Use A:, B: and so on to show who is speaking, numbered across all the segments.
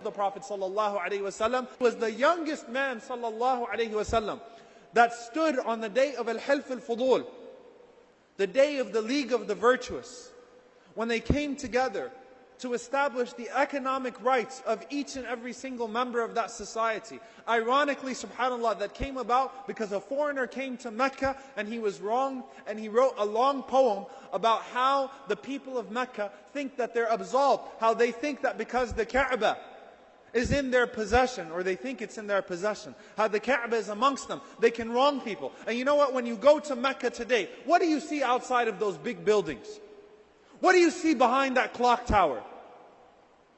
A: the Prophet ﷺ, was the youngest man ﷺ that stood on the day of Al-Hilf al-Fudul, the day of the League of the Virtuous, when they came together to establish the economic rights of each and every single member of that society. Ironically, subhanAllah, that came about because a foreigner came to Mecca and he was wronged, and he wrote a long poem about how the people of Mecca think that they're absolved, how they think that because the Kaaba is in their possession, or they think it's in their possession, how the Kaaba is amongst them, they can wrong people. And you know what, when you go to Mecca today, what do you see outside of those big buildings? What do you see behind that clock tower?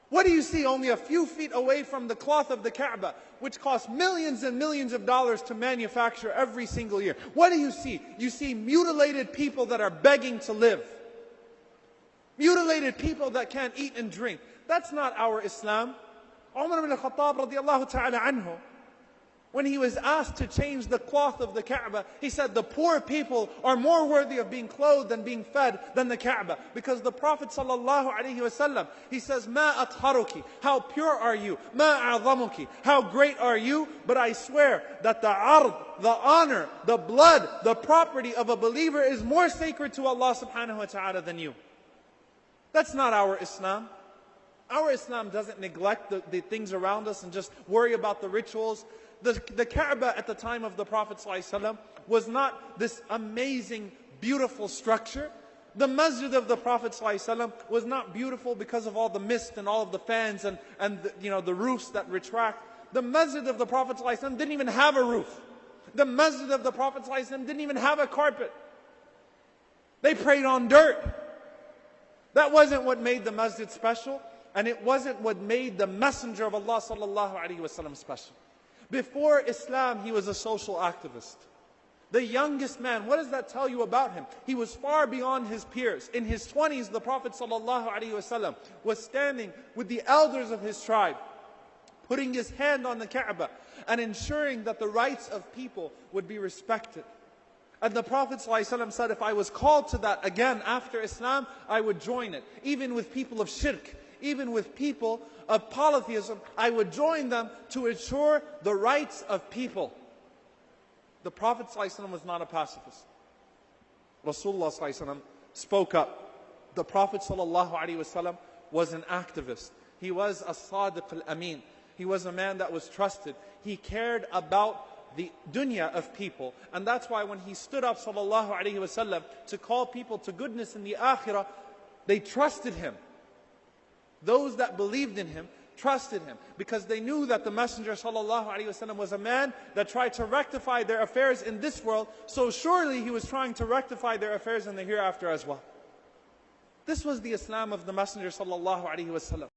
A: What do you see only a few feet away from the cloth of the Kaaba, which costs millions and millions of dollars to manufacture every single year? What do you see? You see mutilated people that are begging to live. Mutilated people that can't eat and drink. That's not our Islam. Umar ibn al-Khattab radiallahu ta'ala anhu, when he was asked to change the cloth of the Kaaba, he said the poor people are more worthy of being clothed and being fed than the Kaaba. Because the Prophet ﷺ, he says, Ma atharuki, how pure are you? Ma a'zamuki, how great are you? But I swear that the ard, the honor, the blood, the property of a believer is more sacred to Allah subhanahu wa ta'ala than you. That's not our Islam. Our Islam doesn't neglect the things around us and just worry about the rituals. The Kaaba at the time of the Prophet ﷺ was not this amazing, beautiful structure. The masjid of the Prophet ﷺ was not beautiful because of all the mist and all of the fans and the roofs that retract. The masjid of the Prophet ﷺ didn't even have a roof. The masjid of the Prophet ﷺ didn't even have a carpet. They prayed on dirt. That wasn't what made the masjid special, and it wasn't what made the Messenger of Allah ﷺ special. Before Islam, he was a social activist. The youngest man, what does that tell you about him? He was far beyond his peers. In his 20s, the Prophet ﷺ was standing with the elders of his tribe, putting his hand on the Kaaba and ensuring that the rights of people would be respected. And the Prophet ﷺ said, if I was called to that again after Islam, I would join it. Even with people of shirk, even with people of polytheism, I would join them to ensure the rights of people. The Prophet ﷺ was not a pacifist. Rasulullah ﷺ spoke up. The Prophet ﷺ was an activist. He was a Sadiq al-Amin. He was a man that was trusted. He cared about the dunya of people. And that's why when he stood up ﷺ to call people to goodness in the akhirah, they trusted him. Those that believed in him trusted him because they knew that the Messenger ﷺ was a man that tried to rectify their affairs in this world, so surely he was trying to rectify their affairs in the hereafter as well. This was the Islam of the Messenger ﷺ.